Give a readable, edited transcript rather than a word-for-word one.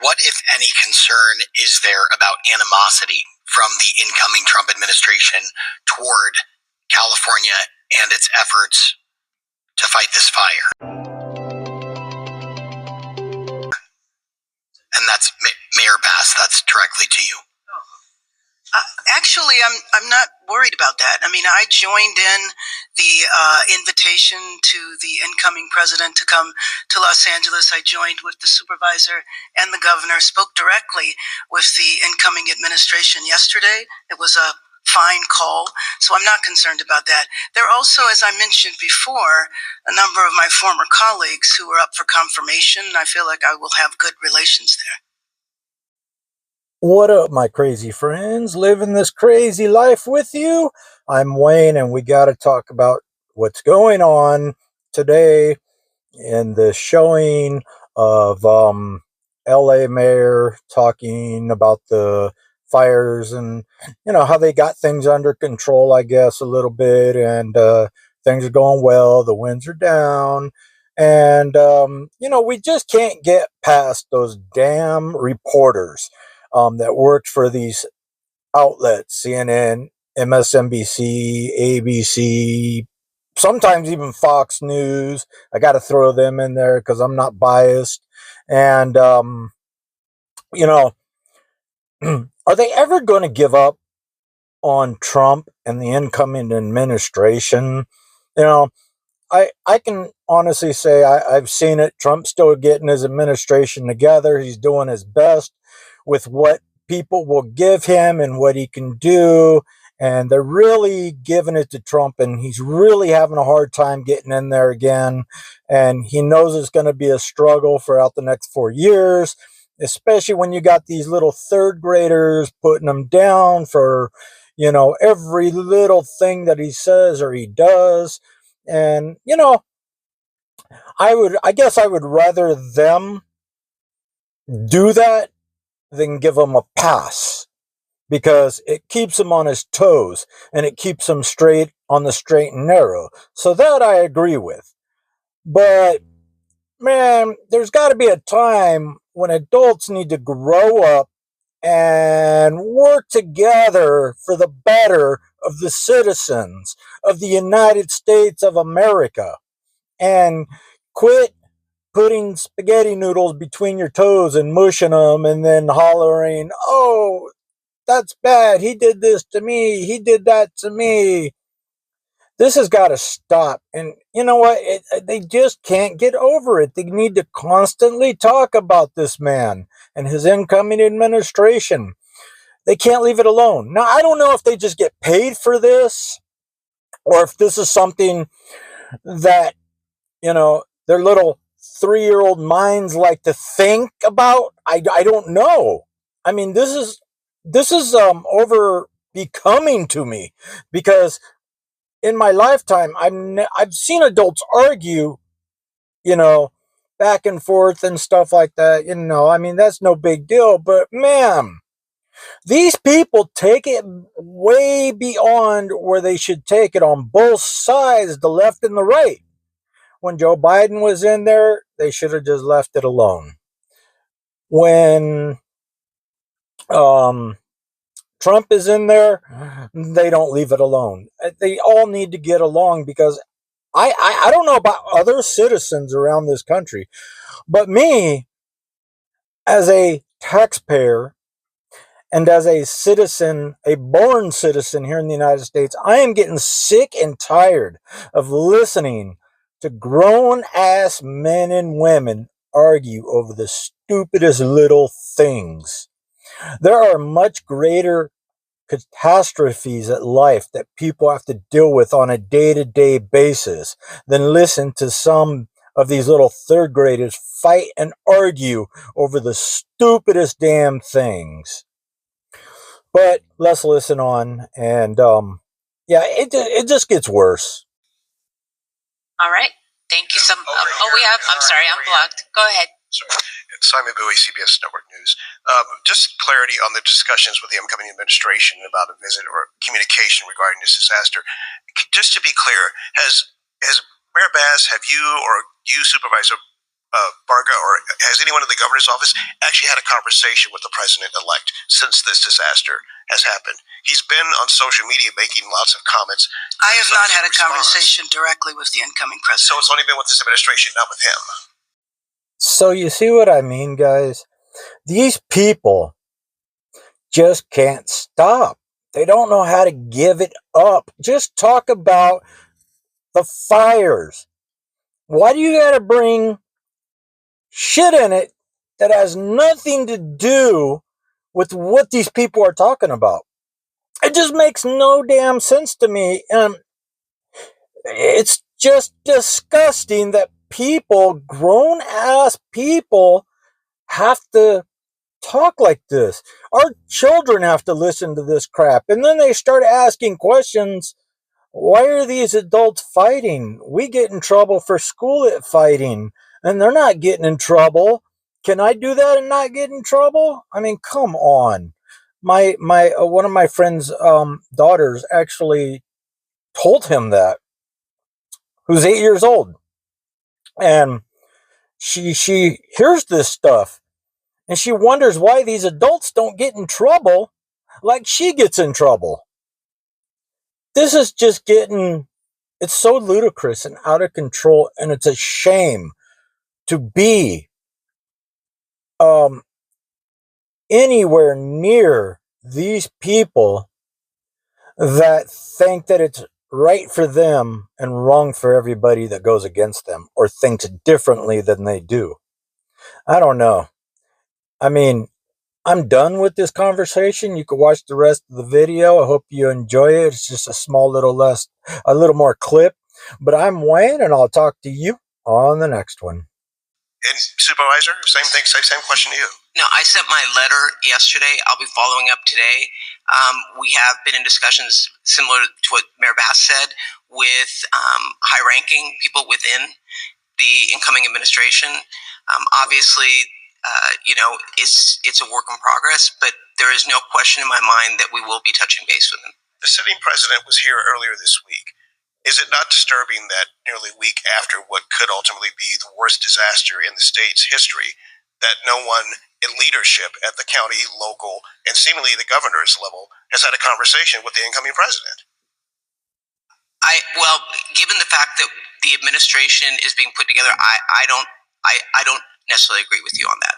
What, if any, concern is there about animosity from the incoming Trump administration toward California and its efforts to fight this fire? And that's Mayor Bass. That's directly to you. Actually, I'm not worried about that. I mean, I joined in the invitation to the incoming president to come to Los Angeles. I joined with the supervisor and the governor, spoke directly with the incoming administration yesterday. It was a fine call, so I'm not concerned about that. There are also, as I mentioned before, a number of my former colleagues who are up for confirmation, and I feel like I will have good relations there. What up, my crazy friends? Living this crazy life with you. I'm Wayne, and we got to talk about what's going on today in the showing of LA mayor talking about the fires and, how they got things under control, I guess, a little bit, and things are going well. The winds are down. And, we just can't get past those damn reporters that worked for these outlets, CNN, MSNBC, ABC, sometimes even Fox News. I got to throw them in there because I'm not biased. And, are they ever going to give up on Trump and the incoming administration? I can honestly say I've seen it. Trump's still getting his administration together. He's doing his best with what people will give him and what he can do. And they're really giving it to Trump, and he's really having a hard time getting in there again. And he knows it's going to be a struggle throughout the next 4 years, especially when you got these little third graders putting him down for, every little thing that he says or he does. And, I guess I would rather them do that than give him a pass, because it keeps him on his toes and it keeps him straight on the straight and narrow. So that I agree with. But man, there's got to be a time when adults need to grow up and work together for the better of the citizens of the United States of America, and quit putting spaghetti noodles between your toes and mushing them and then hollering, "Oh, that's bad. He did this to me. He did that to me." This has got to stop. And you know what? They just can't get over it. They need to constantly talk about this man and his incoming administration. They can't leave it alone. Now, I don't know if they just get paid for this, or if this is something that, their little 3-year-old minds like to think about. I don't know. I mean, this is over becoming to me, because in my lifetime I've seen adults argue, back and forth and stuff like that. I mean, that's no big deal. But man, these people take it way beyond where they should take it on both sides, the left and the right. When Joe Biden was in there, they should have just left it alone. When Trump is in there, they don't leave it alone. They all need to get along, because I don't know about other citizens around this country, but me, as a taxpayer and as a citizen, a born citizen here in the United States, I am getting sick and tired of listening to grown-ass men and women argue over the stupidest little things. There are much greater catastrophes at life that people have to deal with on a day-to-day basis than listen to some of these little third graders fight and argue over the stupidest damn things. But let's listen on, and it just gets worse. All right. Thank you so much. I'm sorry, I'm blocked. Go ahead. Sorry. Simon Bowie, CBS Network News. Just clarity on the discussions with the incoming administration about a visit or communication regarding this disaster. Just to be clear, has Mayor Bass, have you or you, Supervisor Barga, or has anyone in the governor's office actually had a conversation with the president-elect since this disaster has happened? He's been on social media making lots of comments. I have not had a conversation directly with the incoming president. So it's only been with this administration, not with him. So you see what I mean, guys? These people just can't stop. They don't know how to give it up. Just talk about the fires. Why do you gotta bring shit in it that has nothing to do with what these people are talking about? It just makes no damn sense to me. And it's just disgusting that people, grown ass people, have to talk like this. Our children have to listen to this crap. And then they start asking questions. Why are these adults fighting? We get in trouble for school at fighting, and they're not getting in trouble. Can I do that and not get in trouble? I mean, come on. My one of my friend's daughters actually told him that, who's 8 years old, and she hears this stuff, and she wonders why these adults don't get in trouble like she gets in trouble. This is just getting, it's so ludicrous and out of control, and it's a shame to be anywhere near these people that think that it's right for them and wrong for everybody that goes against them or thinks differently than they do. I don't know. I mean, I'm done with this conversation. You can watch the rest of the video. I hope you enjoy it. It's just a little more clip. But I'm Wayne, and I'll talk to you on the next one. And Supervisor, same thing, same question to you. No, I sent my letter yesterday. I'll be following up today. We have been in discussions similar to what Mayor Bass said with high-ranking people within the incoming administration. Obviously, it's a work in progress, but there is no question in my mind that we will be touching base with him. The sitting president was here earlier this week. Is it not disturbing that nearly a week after what could ultimately be the worst disaster in the state's history, that no one in leadership at the county, local, and seemingly the governor's level has had a conversation with the incoming president? Well, given the fact that the administration is being put together, I don't necessarily agree with you on that.